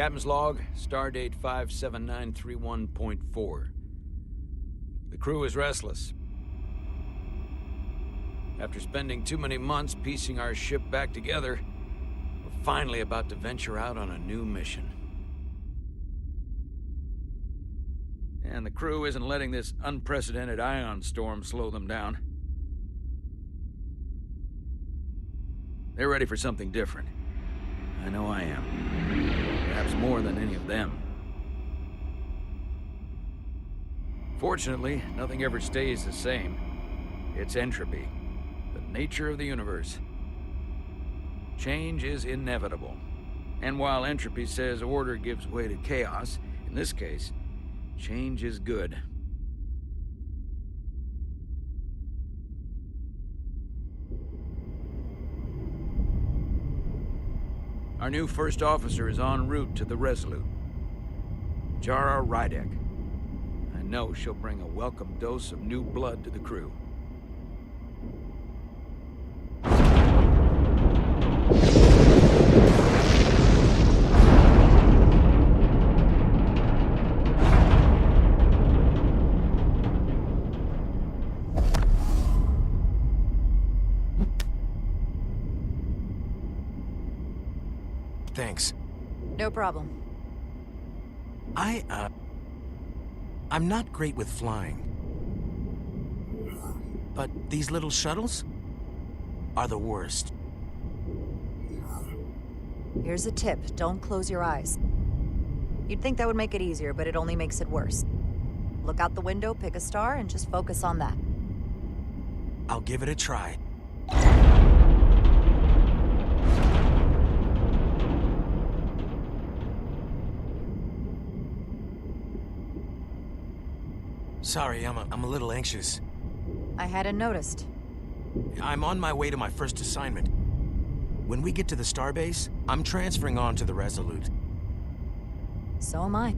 Captain's log, stardate 57931.4. The crew is restless. After spending too many months piecing our ship back together, we're finally about to venture out on a new mission. And the crew isn't letting this unprecedented ion storm slow them down. They're ready for something different. I know I am. Perhaps more than any of them. Fortunately, nothing ever stays the same. It's entropy, the nature of the universe. Change is inevitable. And while entropy says order gives way to chaos, in this case, change is good. Our new first officer is en route to the Resolute. Jara Rydek. I know she'll bring a welcome dose of new blood to the crew. Thanks. No problem. I'm not great with flying. But these little shuttles are the worst. Here's a tip. Don't close your eyes. You'd think that would make it easier, but it only makes it worse. Look out the window, pick a star, and just focus on that. I'll give it a try. Sorry, I'm a little anxious. I hadn't noticed. I'm on my way to my first assignment. When we get to the starbase, I'm transferring on to the Resolute. So am I.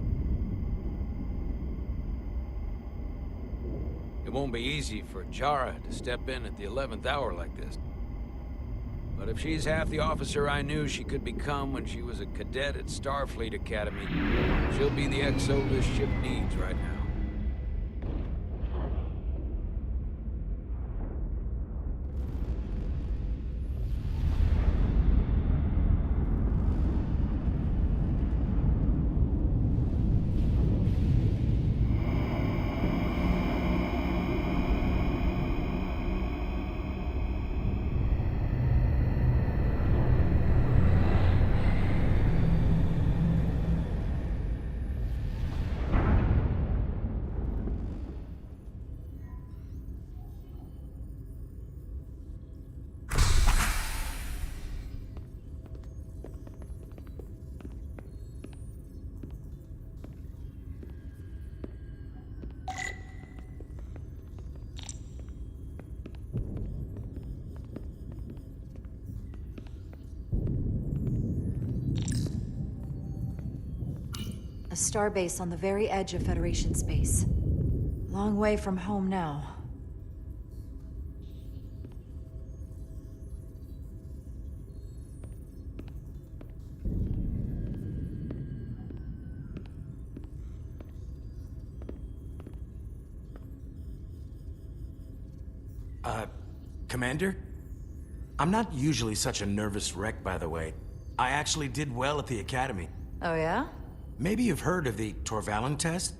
It won't be easy for Jara to step in at the 11th hour like this. But if she's half the officer I knew she could become when she was a cadet at Starfleet Academy, she'll be the XO this ship needs right now. A starbase on the very edge of Federation space. Long way from home now. Commander? I'm not usually such a nervous wreck, by the way. I actually did well at the Academy. Oh yeah? Maybe you've heard of the Torvalin test?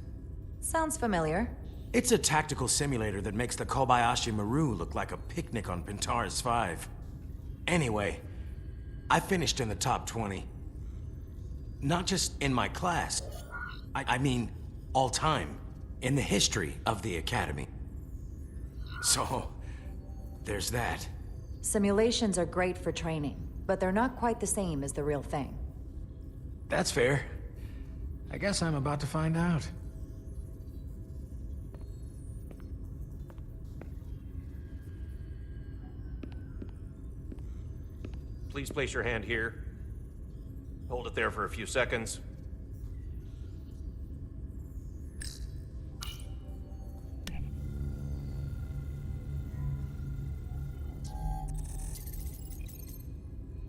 Sounds familiar. It's a tactical simulator that makes the Kobayashi Maru look like a picnic on Pintaris 5. Anyway, I finished in the top 20. Not just in my class. I mean, all time. In the history of the Academy. So, there's that. Simulations are great for training, but they're not quite the same as the real thing. That's fair. I guess I'm about to find out. Please place your hand here. Hold it there for a few seconds.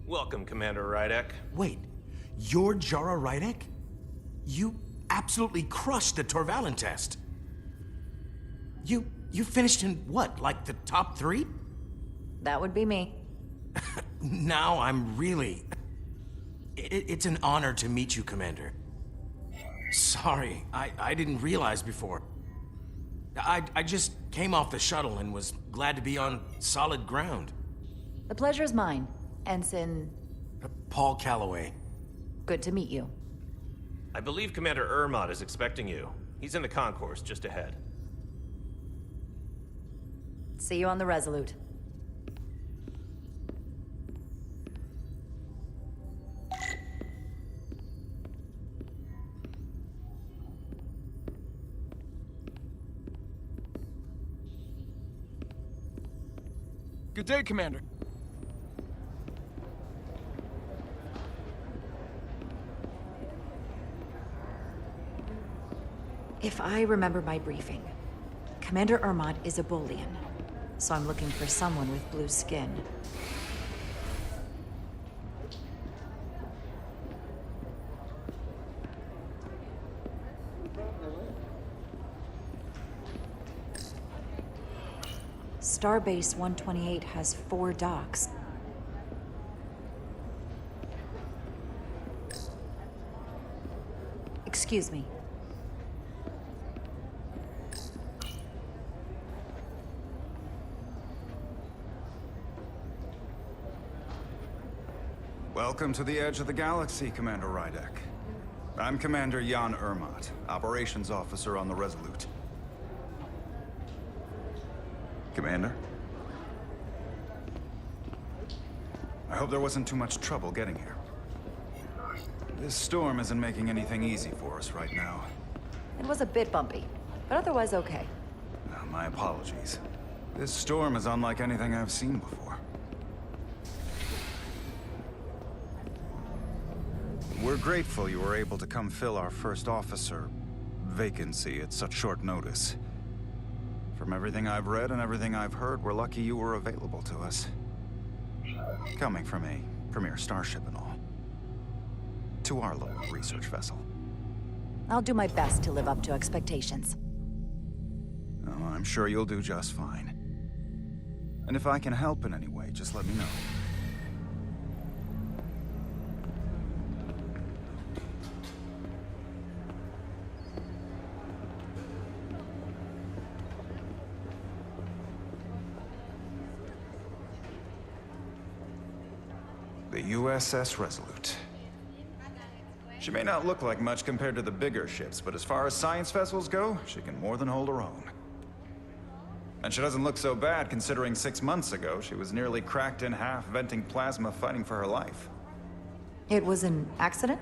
Welcome, Commander Rydek. Wait, You're Jara Rydek? You absolutely crushed the Torvalin test. You finished in what, like the top 3? That would be me. Now I'm really... It's an honor to meet you, Commander. Sorry, I didn't realize before. I just came off the shuttle and was glad to be on solid ground. The pleasure's mine, Ensign. Paul Calloway. Good to meet you. I believe Commander Ermot is expecting you. He's in the concourse just ahead. See you on the Resolute. Good day, Commander. If I remember my briefing, Commander Ermot is a Bolian, so I'm looking for someone with blue skin. Starbase 128 has 4 docks. Excuse me. Welcome to the edge of the galaxy, Commander Rydek. I'm Commander Jan Ermot, Operations Officer on the Resolute. Commander? I hope there wasn't too much trouble getting here. This storm isn't making anything easy for us right now. It was a bit bumpy, but otherwise okay. My apologies. This storm is unlike anything I've seen before. We're grateful you were able to come fill our first officer vacancy at such short notice. From everything I've read and everything I've heard, we're lucky you were available to us. Coming from a premier starship and all. To our little research vessel. I'll do my best to live up to expectations. Oh, I'm sure you'll do just fine. And if I can help in any way, just let me know. The USS Resolute. She may not look like much compared to the bigger ships, but as far as science vessels go, she can more than hold her own. And she doesn't look so bad considering 6 months ago, she was nearly cracked in half, venting plasma, fighting for her life. It was an accident?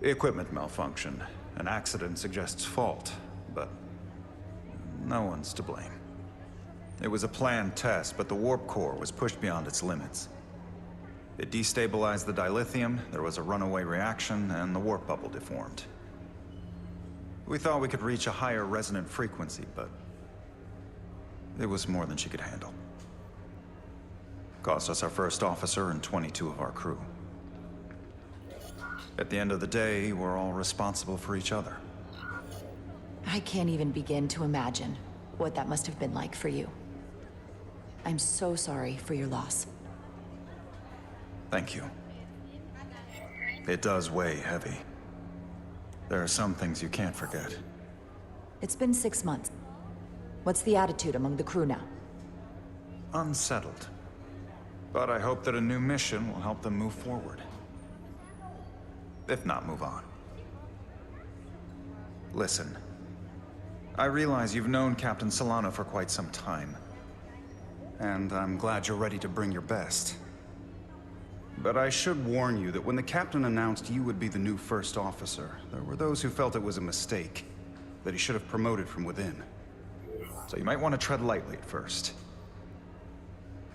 Equipment malfunction. An accident suggests fault, but no one's to blame. It was a planned test, but the warp core was pushed beyond its limits. It destabilized the dilithium, there was a runaway reaction, and the warp bubble deformed. We thought we could reach a higher resonant frequency, but it was more than she could handle. Cost us our first officer and 22 of our crew. At the end of the day, we're all responsible for each other. I can't even begin to imagine what that must have been like for you. I'm so sorry for your loss. Thank you. It does weigh heavy. There are some things you can't forget. It's been 6 months. What's the attitude among the crew now? Unsettled. But I hope that a new mission will help them move forward. If not, move on. Listen. I realize you've known Captain Solano for quite some time. And I'm glad you're ready to bring your best. But I should warn you that when the captain announced you would be the new first officer, there were those who felt it was a mistake, that he should have promoted from within. So you might want to tread lightly at first.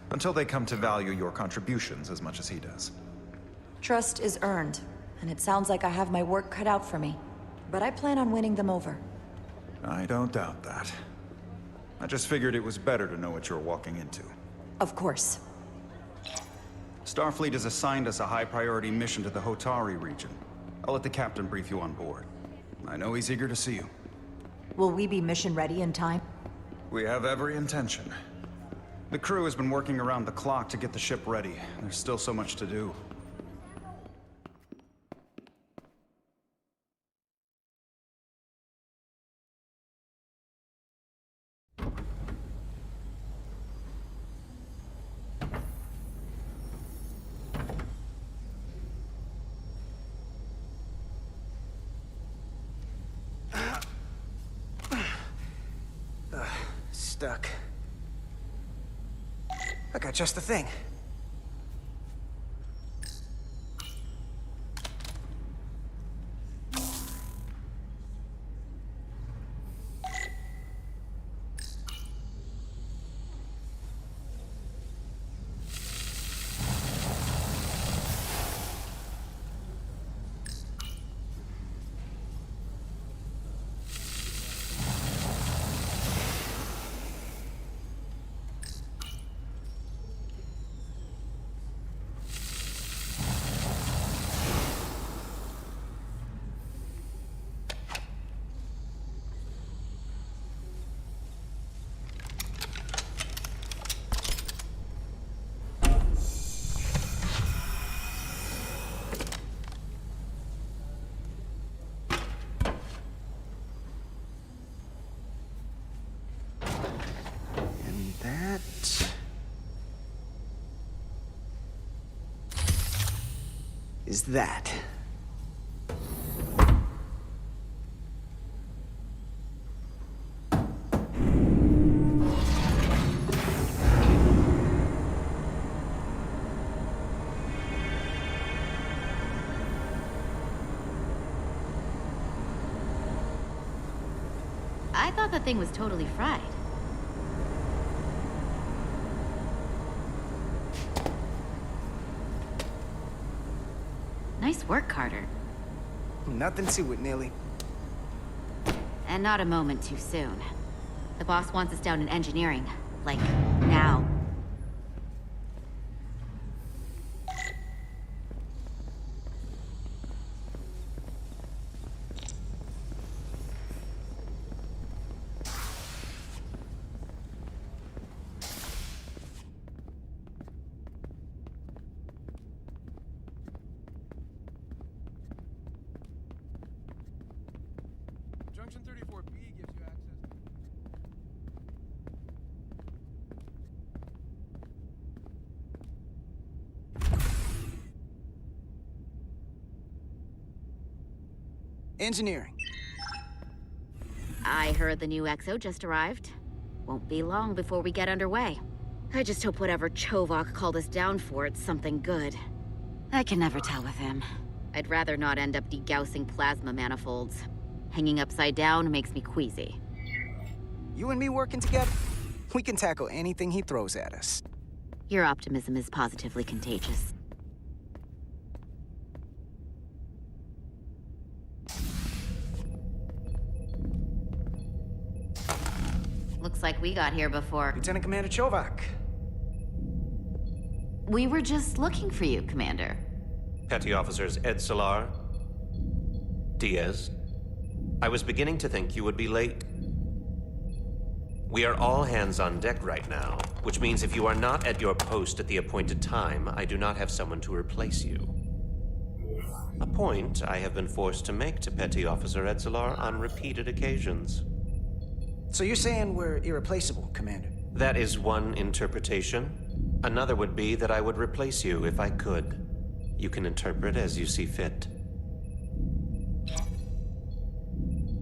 Until they come to value your contributions as much as he does. Trust is earned, and it sounds like I have my work cut out for me. But I plan on winning them over. I don't doubt that. I just figured it was better to know what you're walking into. Of course. Starfleet has assigned us a high-priority mission to the Hotari region. I'll let the captain brief you on board. I know he's eager to see you. Will we be mission ready in time? We have every intention. The crew has been working around the clock to get the ship ready. There's still so much to do. Stuck. I got just the thing. Is that. I thought that thing was totally fried. Nice work, Carter. Nothing to it, Neely. And not a moment too soon. The boss wants us down in engineering. Like, now. Junction 34B gives you access. Engineering. I heard the new XO just arrived. Won't be long before we get underway. I just hope whatever Chovak called us down for, it's something good. I can never tell with him. I'd rather not end up degaussing plasma manifolds. Hanging upside down makes me queasy. You and me working together, we can tackle anything he throws at us. Your optimism is positively contagious. Looks like we got here before. Lieutenant Commander Chovak. We were just looking for you, Commander. Petty Officers Ed Solar, Diaz. I was beginning to think you would be late. We are all hands on deck right now, which means if you are not at your post at the appointed time, I do not have someone to replace you. A point I have been forced to make to Petty Officer Edsolar on repeated occasions. So you're saying we're irreplaceable, Commander? That is one interpretation. Another would be that I would replace you if I could. You can interpret as you see fit.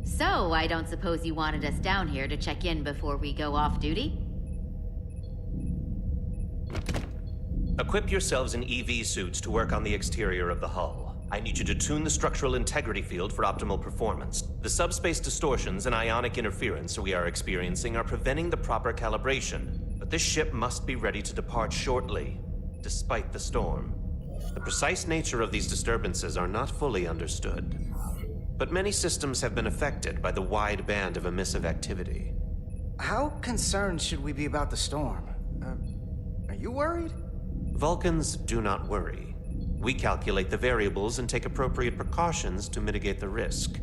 So, I don't suppose you wanted us down here to check in before we go off duty? Equip yourselves in EV suits to work on the exterior of the hull. I need you to tune the structural integrity field for optimal performance. The subspace distortions and ionic interference we are experiencing are preventing the proper calibration. But this ship must be ready to depart shortly, despite the storm. The precise nature of these disturbances are not fully understood. But many systems have been affected by the wide band of emissive activity. How concerned should we be about the storm? Are you worried? Vulcans do not worry. We calculate the variables and take appropriate precautions to mitigate the risk.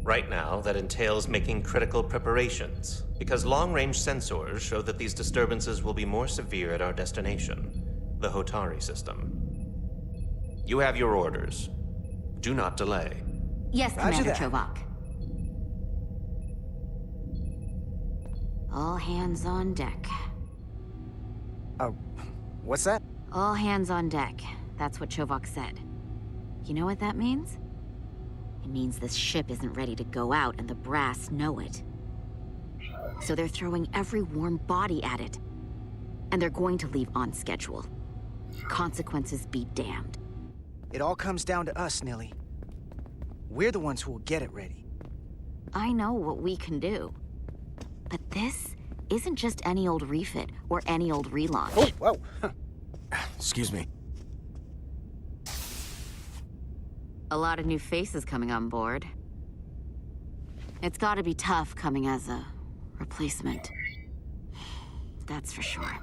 Right now, that entails making critical preparations, because long-range sensors show that these disturbances will be more severe at our destination, the Hotari system. You have your orders. Do not delay. Yes, Roger Commander that. Chovak. All hands on deck. What's that? All hands on deck. That's what Chovak said. You know what that means? It means this ship isn't ready to go out and the brass know it. So they're throwing every warm body at it. And they're going to leave on schedule. Consequences be damned. It all comes down to us, Nilly. We're the ones who will get it ready. I know what we can do. But this isn't just any old refit or any old relaunch. Oh, whoa. Excuse me. A lot of new faces coming on board. It's gotta be tough coming as a replacement. That's for sure.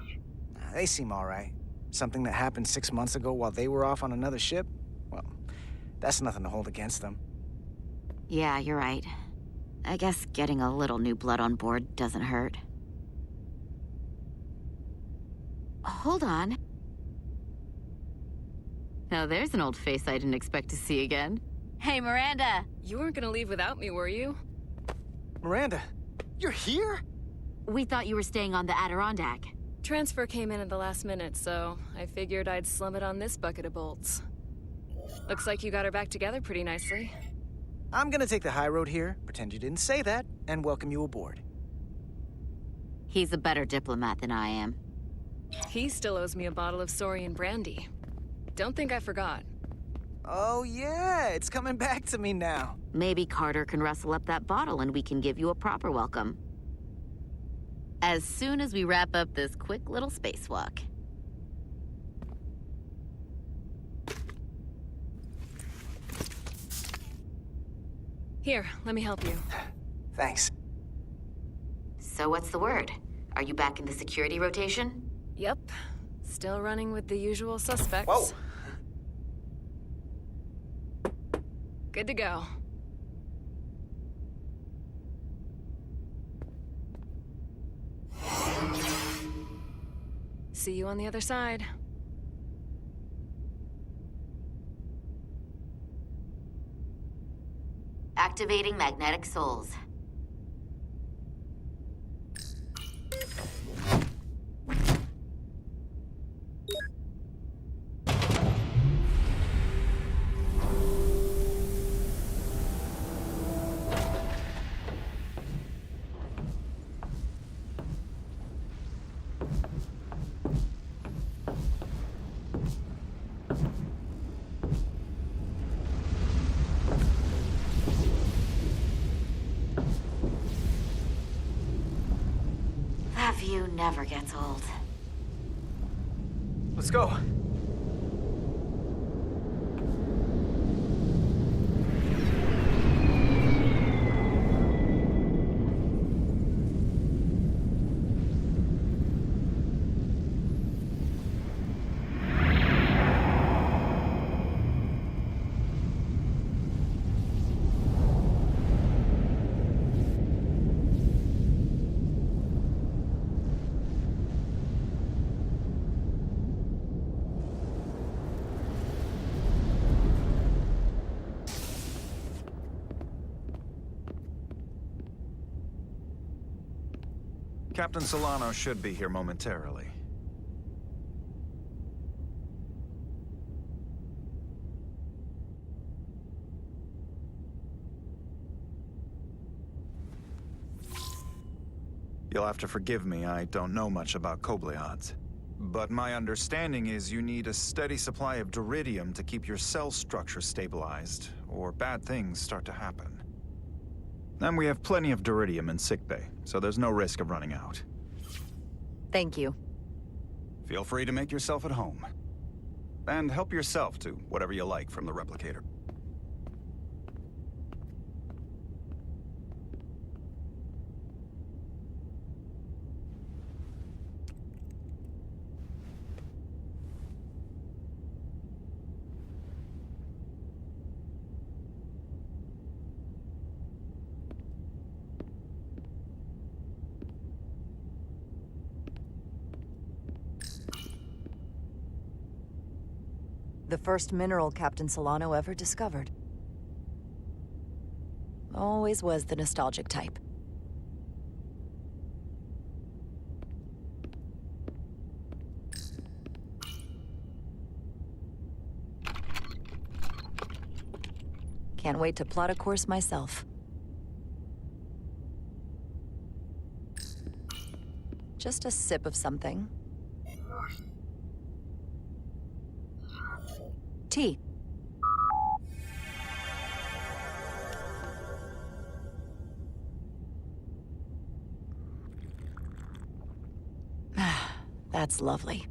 They seem all right. Something that happened 6 months ago while they were off on another ship? Well, that's nothing to hold against them. Yeah, you're right. I guess getting a little new blood on board doesn't hurt. Hold on. Now there's an old face I didn't expect to see again. Hey, Miranda! You weren't gonna leave without me, were you? Miranda, you're here? We thought you were staying on the Adirondack. Transfer came in at the last minute, so I figured I'd slum it on this bucket of bolts. Looks like you got her back together pretty nicely. I'm gonna take the high road here, pretend you didn't say that, and welcome you aboard. He's a better diplomat than I am. He still owes me a bottle of Saurian brandy. Don't think I forgot. Oh yeah, it's coming back to me now. Maybe Carter can rustle up that bottle and we can give you a proper welcome. As soon as we wrap up this quick little spacewalk. Here, let me help you. Thanks. So what's the word? Are you back in the security rotation? Yep. Still running with the usual suspects. Whoa! Good to go. See you on the other side. Activating magnetic souls. That view never gets old. Let's go. Captain Solano should be here momentarily. You'll have to forgive me, I don't know much about Kobleods. But my understanding is you need a steady supply of duridium to keep your cell structure stabilized, or bad things start to happen. And we have plenty of duridium in sickbay, so there's no risk of running out. Thank you. Feel free to make yourself at home. And help yourself to whatever you like from the replicator. The first mineral Captain Solano ever discovered. Always was the nostalgic type. Can't wait to plot a course myself. Just a sip of something. Tea. That's lovely.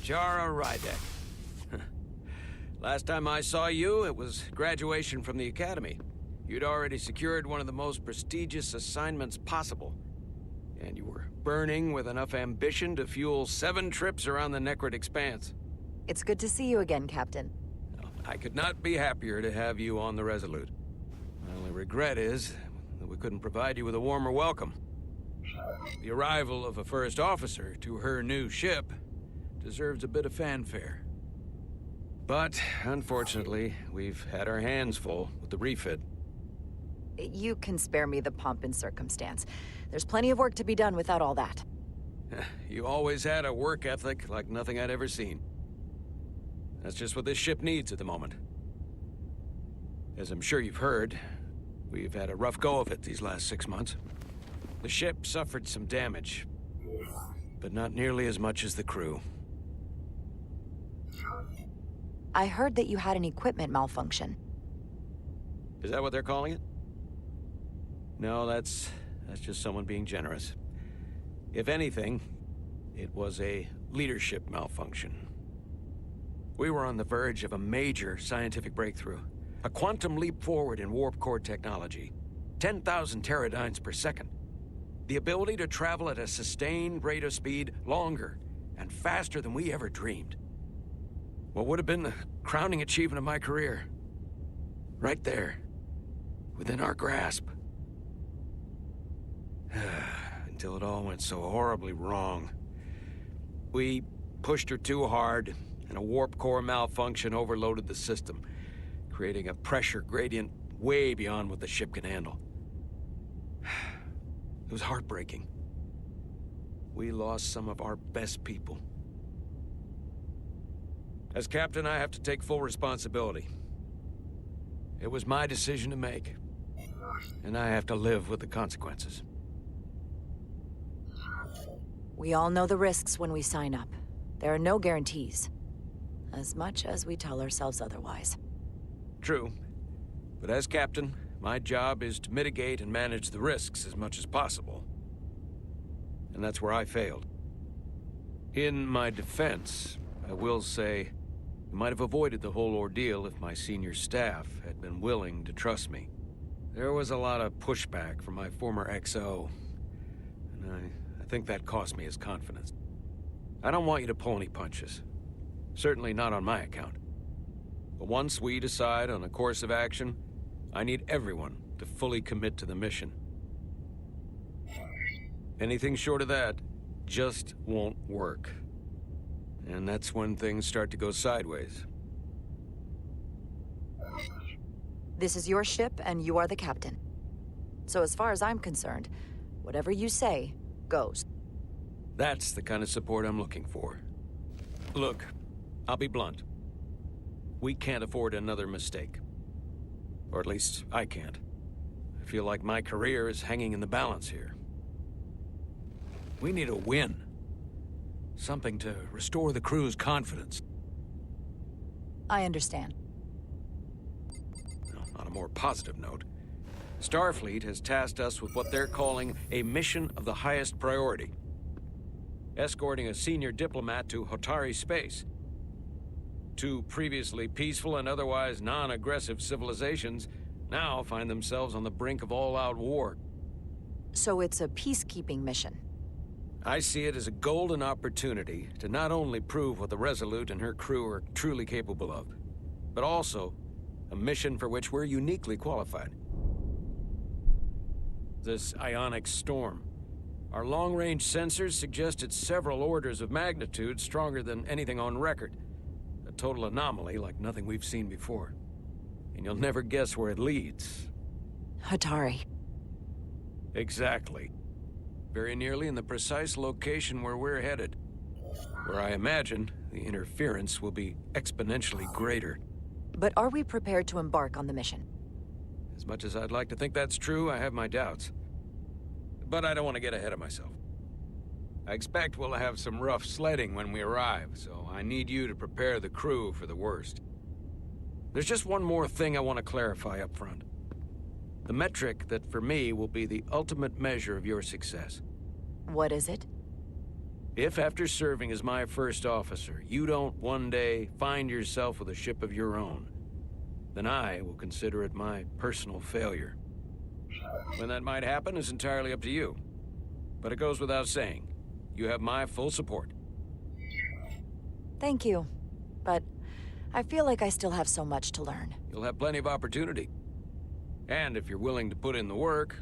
Jara Rydek. Last time I saw you, it was graduation from the Academy. You'd already secured one of the most prestigious assignments possible. And you were burning with enough ambition to fuel 7 trips around the Necrid Expanse. It's good to see you again, Captain. I could not be happier to have you on the Resolute. My only regret is that we couldn't provide you with a warmer welcome. The arrival of a first officer to her new ship deserves a bit of fanfare. But, unfortunately, we've had our hands full with the refit. You can spare me the pomp and circumstance. There's plenty of work to be done without all that. You always had a work ethic like nothing I'd ever seen. That's just what this ship needs at the moment. As I'm sure you've heard, we've had a rough go of it these last 6 months. The ship suffered some damage, but not nearly as much as the crew. I heard that you had an equipment malfunction. Is that what they're calling it? No, that's just someone being generous. If anything, it was a leadership malfunction. We were on the verge of a major scientific breakthrough. A quantum leap forward in warp core technology. 10,000 teradynes per second. The ability to travel at a sustained rate of speed longer and faster than we ever dreamed. What would have been the crowning achievement of my career. Right there. Within our grasp. Until it all went so horribly wrong. We pushed her too hard, and a warp core malfunction overloaded the system, creating a pressure gradient way beyond what the ship can handle. It was heartbreaking. We lost some of our best people. As captain, I have to take full responsibility. It was my decision to make, and I have to live with the consequences. We all know the risks when we sign up. There are no guarantees. As much as we tell ourselves otherwise. True. But as captain, my job is to mitigate and manage the risks as much as possible. And that's where I failed. In my defense, I will say, I might have avoided the whole ordeal if my senior staff had been willing to trust me. There was a lot of pushback from my former XO, and I think that cost me his confidence. I don't want you to pull any punches. Certainly not on my account. But once we decide on a course of action, I need everyone to fully commit to the mission. Anything short of that just won't work. And that's when things start to go sideways. This is your ship, and you are the captain. So as far as I'm concerned, whatever you say, goes. That's the kind of support I'm looking for. Look, I'll be blunt. We can't afford another mistake. Or at least, I can't. I feel like my career is hanging in the balance here. We need a win. Something to restore the crew's confidence. I understand. Now, on a more positive note, Starfleet has tasked us with what they're calling a mission of the highest priority. Escorting a senior diplomat to Hotari space. 2 previously peaceful and otherwise non-aggressive civilizations now find themselves on the brink of all-out war. So it's a peacekeeping mission. I see it as a golden opportunity to not only prove what the Resolute and her crew are truly capable of, but also a mission for which we're uniquely qualified. this ionic storm. Our long-range sensors suggest it's several orders of magnitude stronger than anything on record. A total anomaly like nothing we've seen before. And you'll never guess where it leads. Hatari. Exactly. Very nearly in the precise location where we're headed. Where I imagine the interference will be exponentially greater. But are we prepared to embark on the mission? As much as I'd like to think that's true, I have my doubts. But I don't want to get ahead of myself. I expect we'll have some rough sledding when we arrive, so I need you to prepare the crew for the worst. There's just one more thing I want to clarify up front. The metric that for me will be the ultimate measure of your success. What is it? If after serving as my first officer, you don't one day find yourself with a ship of your own, then I will consider it my personal failure. When that might happen is entirely up to you. But it goes without saying, you have my full support. Thank you. But I feel like I still have so much to learn. You'll have plenty of opportunity. And if you're willing to put in the work,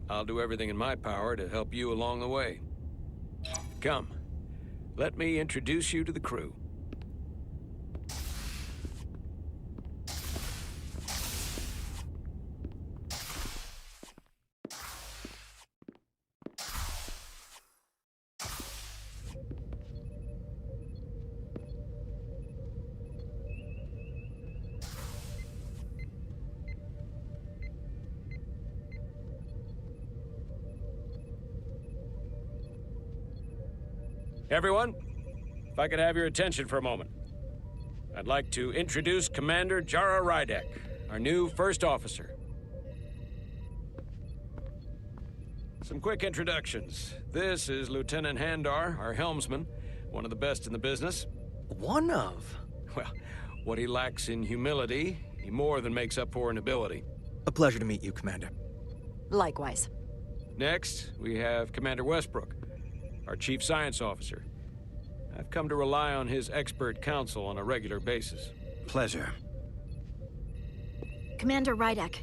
I'll do everything in my power to help you along the way. Come, let me introduce you to the crew. Everyone, if I could have your attention for a moment. I'd like to introduce Commander Jara Rydek, our new first officer. Some quick introductions. This is Lieutenant Handar, our helmsman, one of the best in the business. One of? Well, what he lacks in humility, he more than makes up for in ability. A pleasure to meet you, Commander. Likewise. Next, we have Commander Westbrook, our chief science officer. I've come to rely on his expert counsel on a regular basis. Pleasure. Commander Rydek,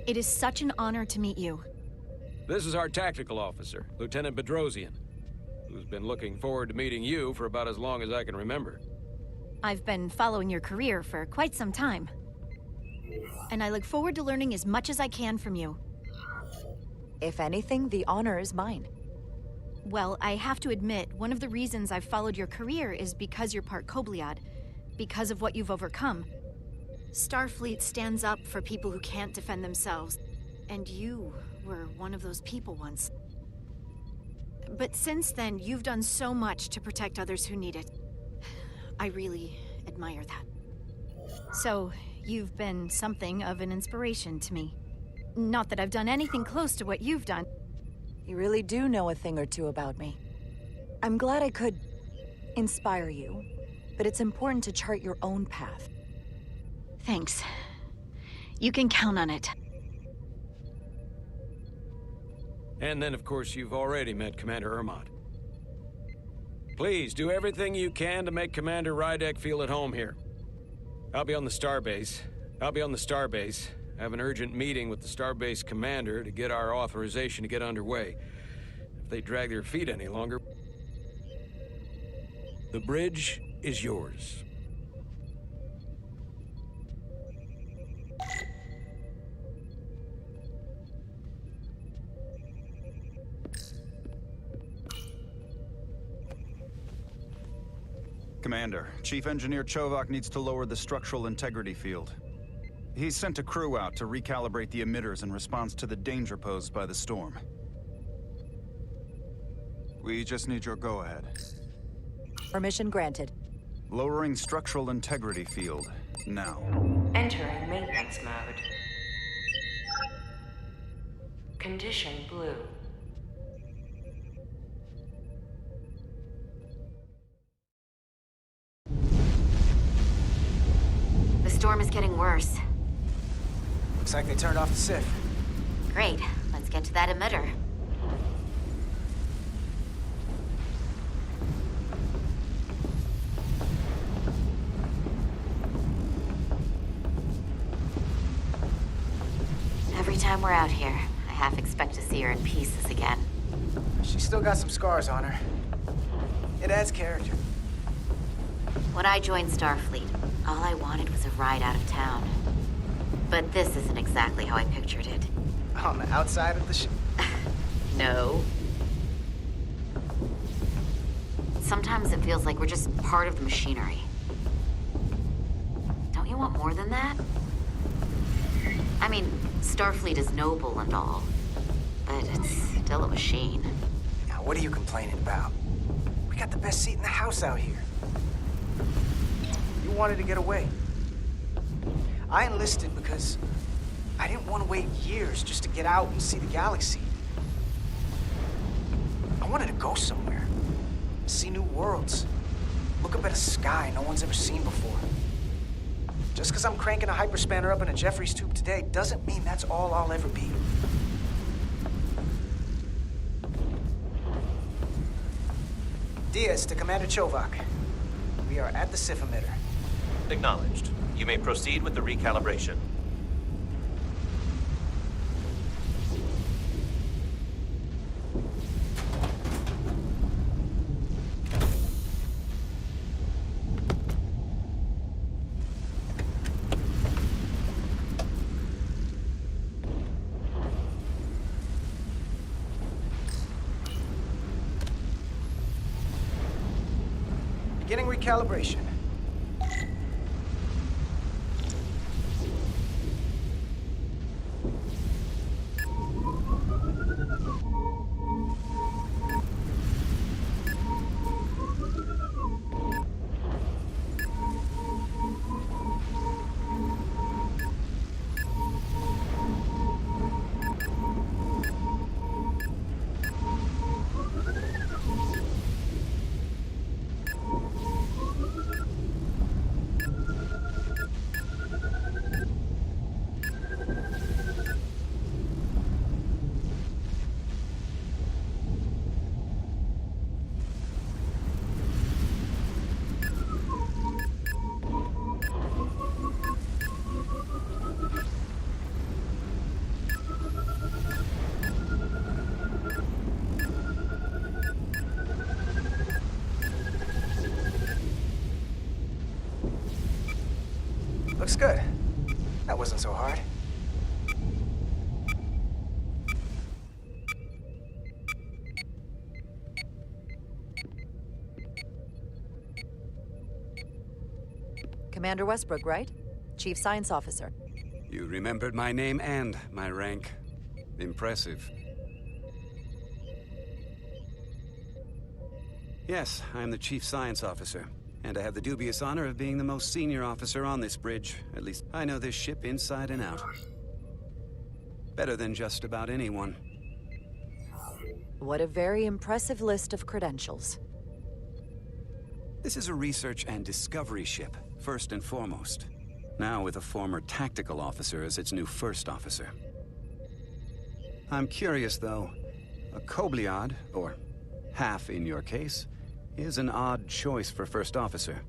it is such an honor to meet you. This is our tactical officer, Lieutenant Bedrosian, who's been looking forward to meeting you for about as long as I can remember. I've been following your career for quite some time. And I look forward to learning as much as I can from you. If anything, the honor is mine. Well, I have to admit, one of the reasons I've followed your career is because you're part Kobliad, because of what you've overcome. Starfleet stands up for people who can't defend themselves, and you were one of those people once. But since then, you've done so much to protect others who need it. I really admire that. So, you've been something of an inspiration to me. Not that I've done anything close to what you've done. You really do know a thing or two about me. I'm glad I could inspire you, but it's important to chart your own path. Thanks. You can count on it. And then, of course, you've already met Commander Ermont. Please, do everything you can to make Commander Rydek feel at home here. I'll be on the starbase. I have an urgent meeting with the starbase commander to get our authorization to get underway. If they drag their feet any longer, the bridge is yours. Commander, Chief Engineer Chovak needs to lower the structural integrity field. He's sent a crew out to recalibrate the emitters in response to the danger posed by the storm. We just need your go-ahead. Permission granted. Lowering structural integrity field, now. Entering maintenance mode. Condition blue. The storm is getting worse. Looks like they turned off the SIF. Great. Let's get to that emitter. Every time we're out here, I half expect to see her in pieces again. She's still got some scars on her. It adds character. When I joined Starfleet, all I wanted was a ride out of town. But this isn't exactly how I pictured it. On the outside of the ship? No. Sometimes it feels like we're just part of the machinery. Don't you want more than that? I mean, Starfleet is noble and all, but it's still a machine. Now, what are you complaining about? We got the best seat in the house out here. You wanted to get away. I enlisted because I didn't want to wait years just to get out and see the galaxy. I wanted to go somewhere, see new worlds, look up at a sky no one's ever seen before. Just because I'm cranking a hyperspanner up in a Jeffries tube today doesn't mean that's all I'll ever be. Diaz to Commander Chovak. We are at the SIF emitter. Acknowledged. You may proceed with the recalibration. Beginning recalibration. Looks good. That wasn't so hard. Commander Westbrook, right? Chief Science Officer. You remembered my name and my rank. Impressive. Yes, I'm the Chief Science Officer. And I have the dubious honor of being the most senior officer on this bridge. At least, I know this ship inside and out. Better than just about anyone. What a very impressive list of credentials. This is a research and discovery ship, first and foremost. Now with a former tactical officer as its new first officer. I'm curious, though. A Kobliad, or half in your case, is an odd choice for first officer,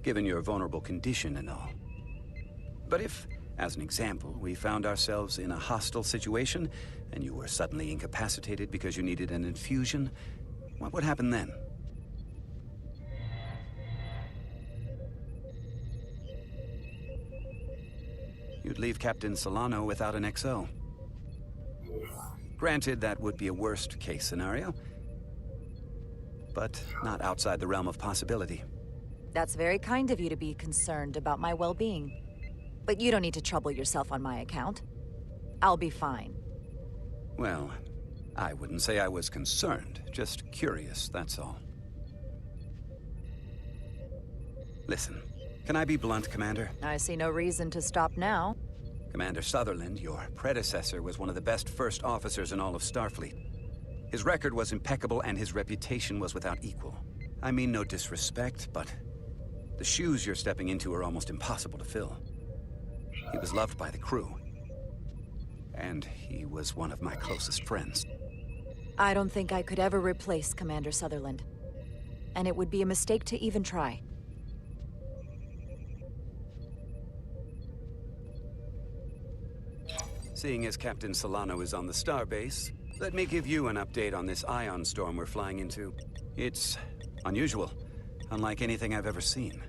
given your vulnerable condition and all. But if, as an example, we found ourselves in a hostile situation, and you were suddenly incapacitated because you needed an infusion, what would happen then? You'd leave Captain Solano without an XO. Granted, that would be a worst-case scenario, but not outside the realm of possibility. That's very kind of you to be concerned about my well-being. But you don't need to trouble yourself on my account. I'll be fine. Well, I wouldn't say I was concerned, just curious, that's all. Listen, can I be blunt, Commander? I see no reason to stop now. Commander Sutherland, your predecessor, was one of the best first officers in all of Starfleet. His record was impeccable and his reputation was without equal. I mean no disrespect, but the shoes you're stepping into are almost impossible to fill. He was loved by the crew, and he was one of my closest friends. I don't think I could ever replace Commander Sutherland. And it would be a mistake to even try. Seeing as Captain Solano is on the starbase, let me give you an update on this ion storm we're flying into. It's unusual, unlike anything I've ever seen.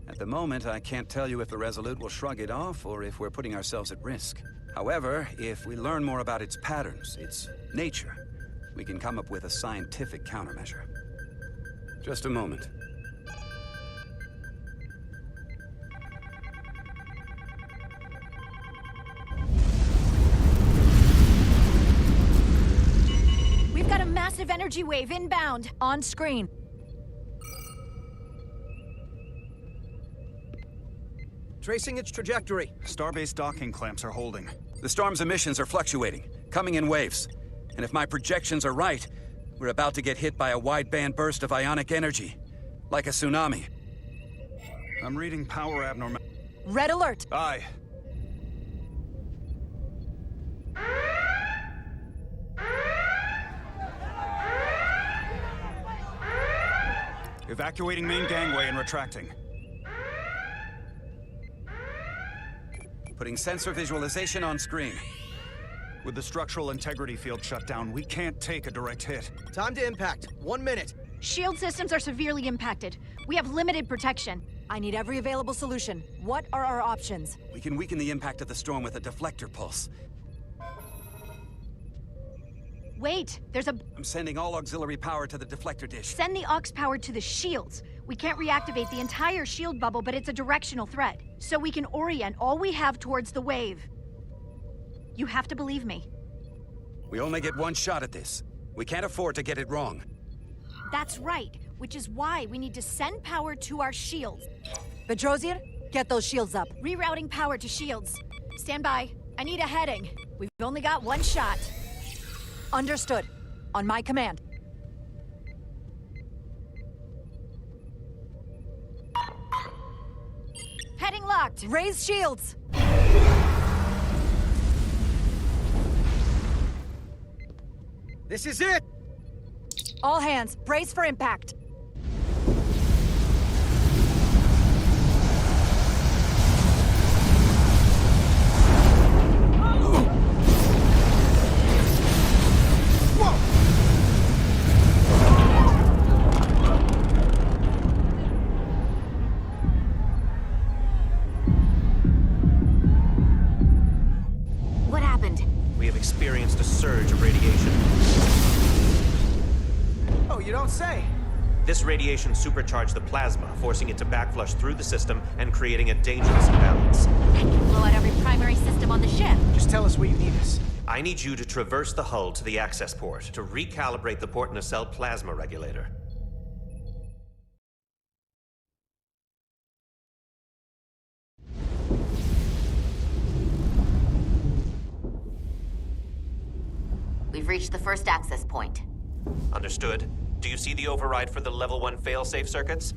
At the moment, I can't tell you if the Resolute will shrug it off or if we're putting ourselves at risk. However, if we learn more about its patterns, its nature, we can come up with a scientific countermeasure. Just a moment. We've got a massive energy wave inbound. On screen. Tracing its trajectory. Starbase docking clamps are holding. The storm's emissions are fluctuating, coming in waves. And if my projections are right, we're about to get hit by a wideband burst of ionic energy. Like a tsunami. I'm reading power abnormal. Red alert. Aye. Evacuating main gangway and retracting. Putting sensor visualization on screen. With the structural integrity field shut down, we can't take a direct hit. Time to impact. 1 minute. Shield systems are severely impacted. We have limited protection. I need every available solution. What are our options? We can weaken the impact of the storm with a deflector pulse. Wait, there's a... I'm sending all auxiliary power to the deflector dish. Send the aux power to the shields. We can't reactivate the entire shield bubble, but it's a directional threat. So we can orient all we have towards the wave. You have to believe me. We only get one shot at this. We can't afford to get it wrong. That's right, which is why we need to send power to our shields. Bedrosian, get those shields up. Rerouting power to shields. Stand by. I need a heading. We've only got one shot. Understood. On my command. Heading locked. Raise shields. This is it! All hands, brace for impact. What happened? We have experienced a surge of radiation. Oh, you don't say. This radiation supercharged the plasma, forcing it to backflush through the system and creating a dangerous imbalance. That can blow out every primary system on the ship. Just tell us where you need us. I need you to traverse the hull to the access port to recalibrate the port nacelle plasma regulator. We've reached the first access point. Understood. Do you see the override for the level 1 failsafe circuits?